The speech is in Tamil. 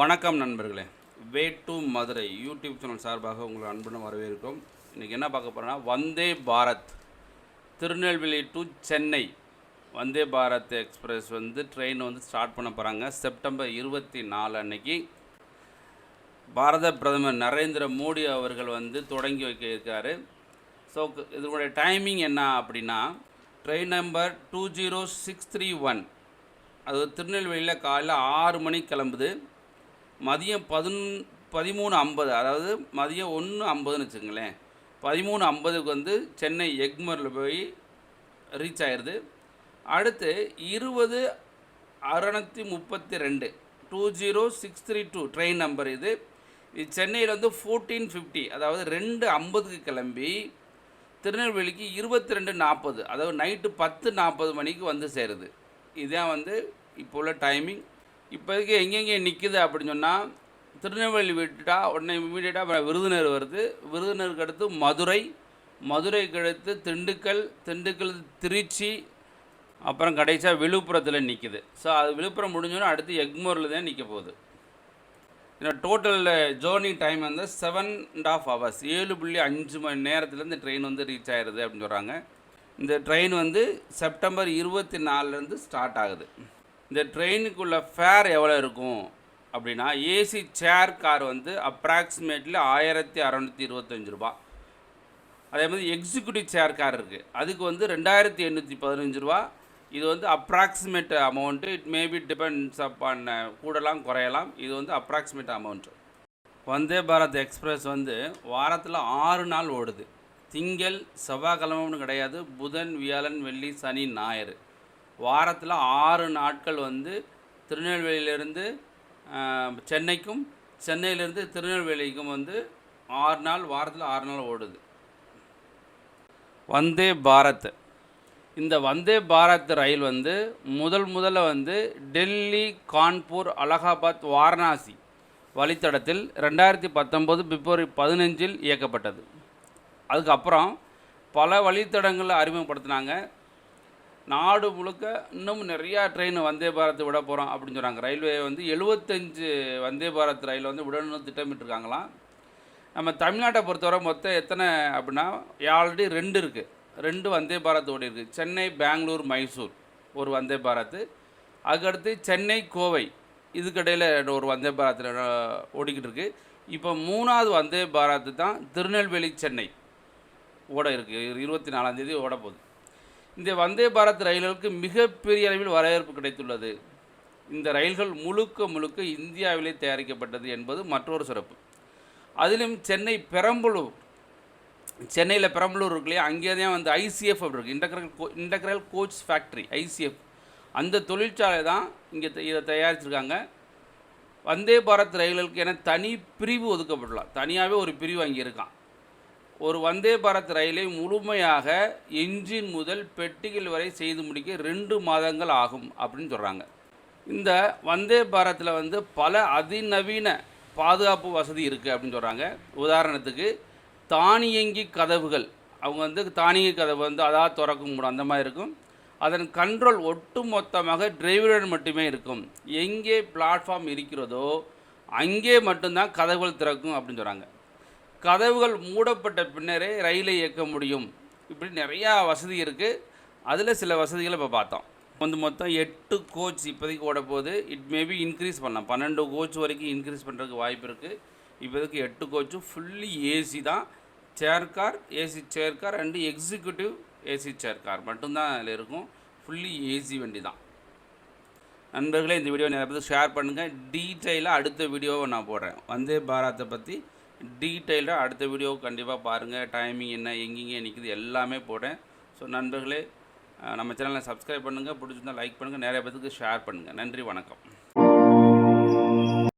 வணக்கம் நண்பர்களே. Way2madurai யூடியூப் சேனல் சார்பாக உங்களை அன்புடன் வரவேற்கிறோம். இன்றைக்கி என்ன பார்க்க போகிறோன்னா, Vande Bharat Tirunelveli to Chennai Vande Bharat express train start பண்ண போகிறாங்க. செப்டம்பர் 24 அன்னைக்கு பாரத பிரதமர் நரேந்திர மோடி அவர்கள் தொடங்கி வைக்க இருக்கார். ஸோ இதனுடைய டைமிங் என்ன அப்படின்னா, ட்ரெயின் நம்பர் 20631 அது திருநெல்வேலியில் காலையில் 6 மணிக்கு கிளம்புது. மதியம் 13:50 அதாவது மதியம் 1:50ன்னு வச்சுங்களேன், 13:50க்கு சென்னை எக்மோரில் போய் ரீச் ஆயிடுது. அடுத்து 20:632 20632 ட்ரெயின் நம்பர் இது சென்னையில் 14:50 அதாவது 2:50க்கு கிளம்பி திருநெல்வேலிக்கு 22:40 அதாவது நைட்டு 10:40 மணிக்கு சேருது. இதுதான் இப்போ உள்ள டைமிங். இப்போதைக்கு எங்கெங்கே நிற்குது அப்படின்னு சொன்னால், திருநெல்வேலி விட்டுட்டா உடனே இமீடியட்டாக விருதுநகர் வருது. விருதுநகருக்கு அடுத்து மதுரை, மதுரைக்கு அடுத்து திண்டுக்கல், திருச்சி, அப்புறம் கடைசியாக விழுப்புரத்தில் நிற்குது. ஸோ அது விழுப்புரம் முடிஞ்சோன்னா அடுத்து எக்மோரில் தான் நிற்க போகுது. டோட்டல் ஜேர்னி டைம் 7.5 hours 7.5 மணி நேரத்தில் இந்த ட்ரெயின் ரீச் ஆகிடுது அப்படின்னு சொல்கிறாங்க. இந்த ட்ரெயின் செப்டம்பர் 24 ஸ்டார்ட் ஆகுது. இந்த ட்ரெயினுக்குள்ள ஃபேர் எவ்வளோ இருக்கும் அப்படின்னா, ஏசி சேர் கார் அப்ராக்சிமேட்லி 1625 ரூபா. அதே மாதிரி எக்ஸிக்யூட்டிவ் சேர் கார் இருக்குது, அதுக்கு 2815 ரூபா. இது approximate amount. It maybe depends upon, கூடலாம் குறையலாம். இது அப்ராக்சிமேட் அமௌண்ட்டு. வந்தே பாரத் எக்ஸ்பிரஸ் வாரத்தில் 6 நாள் ஓடுது. திங்கள் செவ்வாய்க்கிழமைன்னு கிடையாது, புதன் வியாழன் வெள்ளி சனி ஞாயிறு. வாரத்தில் 6 நாட்கள் திருநெல்வேலியிலேருந்து சென்னைக்கும், சென்னையிலேருந்து திருநெல்வேலிக்கும் 6 நாள், வாரத்தில் 6 நாள் ஓடுது வந்தே பாரத். இந்த வந்தே பாரத் ரயில் முதல்ல டெல்லி, கான்பூர், அலகாபாத், வாரணாசி வழித்தடத்தில் 2019 பிப்ரவரி 15 இயக்கப்பட்டது. அதுக்கப்புறம் பல வழித்தடங்களில் அறிமுகப்படுத்தினாங்க. நாடு முழுக்க இன்னும் நிறையா ட்ரெயின் வந்தே பாரத் விட போகிறோம் அப்படின்னு சொல்கிறாங்க. ரயில்வே 75 வந்தே பாரத் ரயில் விடணும்னு திட்டமிட்டுருக்காங்களாம். நம்ம தமிழ்நாட்டை பொறுத்தவரை மொத்தம் எத்தனை அப்படின்னா, ஆல்ரெடி 2 இருக்குது. 2 வந்தே பாரத் ஓடி இருக்குது. சென்னை, பெங்களூர், மைசூர் ஒரு வந்தே பாரத். அதுக்கடுத்து சென்னை, கோவை, இதுக்கடையில் ஒரு வந்தே பாரத் ஓடிக்கிட்டு இருக்குது. இப்போ 3வது வந்தே பாரத் தான் திருநெல்வேலி சென்னை ஓட இருக்குது. 24ஆம் தேதி ஓட போகுது. இந்த வந்தே பாரத் ரயில்களுக்கு மிகப்பெரிய அளவில் வரவேற்பு கிடைத்துள்ளது. இந்த ரயில்கள் முழுக்க இந்தியாவிலே தயாரிக்கப்பட்டது என்பது மற்றொரு சிறப்பு. அதிலும் சென்னை பெரம்பலூர், சென்னையில் பெரம்பலூர் இருக்கு இல்லையா, அங்கே தான் ஐசிஎஃப் அப்படி இருக்குது, இன்டக்ரல் கோச் ஃபேக்ட்ரி, ஐசிஎஃப். அந்த தொழிற்சாலை தான் இங்கே இதை தயாரிச்சிருக்காங்க. வந்தே பாரத் ரயில்களுக்கு என தனி பிரிவு ஒதுக்கப்படலாம். தனியாகவே ஒரு பிரிவு அங்கே இருக்கான். ஒரு வந்தே பாரத் ரயிலை முழுமையாக என்ஜின் முதல் பெட்டிகள் வரை செய்து முடிக்க 2 மாதங்கள் ஆகும் அப்படின்னு சொல்கிறாங்க. இந்த வந்தே பாரத்தில் பல அதிநவீன பாதுகாப்பு வசதி இருக்குது அப்படின்னு சொல்கிறாங்க. உதாரணத்துக்கு தானியங்கி கதவுகள், அவங்க தானியங்கி கதவு அதாவது திறக்கும் மூடும் அந்த மாதிரி இருக்கும். அதன் கண்ட்ரோல் ஒட்டு மொத்தமாக டிரைவருடன் மட்டுமே இருக்கும். எங்கே பிளாட்ஃபார்ம் இருக்கிறதோ அங்கே மட்டும்தான் கதவுகள் திறக்கும் அப்படின்னு சொல்கிறாங்க. கதவுகள் மூடப்பட்ட பின்னரே ரயிலை இயக்க முடியும். இப்படி நிறையா வசதி இருக்குது. அதில் சில வசதிகளை இப்போ பார்த்தோம். மொத்தம் 8 கோச் இப்போதைக்கு ஓட போகுது. இட் மேபி இன்க்ரீஸ் பண்ணலாம், 12 கோச் வரைக்கும் இன்க்ரீஸ் பண்ணுறதுக்கு வாய்ப்பு இருக்குது. இப்போதைக்கு 8 கோச்சும் ஃபுல்லி ஏசி தான். Chair car, AC chair car and executive AC chair car மட்டும்தான் அதில் இருக்கும். ஃபுல்லி ஏசி வண்டி தான். நண்பர்களே, இந்த வீடியோ நிறைய பேர் ஷேர் பண்ணுங்கள். டீட்டெயிலாக அடுத்த வீடியோவை நான் போடுறேன். வந்தே பாரத்தை பற்றி டீட்டெயிலாக அடுத்த வீடியோ கண்டிப்பாக பாருங்கள். டைமிங் என்ன, எங்கெங்கே நிற்குது எல்லாமே போடுறேன். ஸோ நண்பர்களே, நம்ம சேனலை சப்ஸ்கிரைப் பண்ணுங்கள், பிடிச்சிருந்தால் லைக் பண்ணுங்கள், நிறைய பேருக்கு ஷேர் பண்ணுங்கள். நன்றி, வணக்கம்.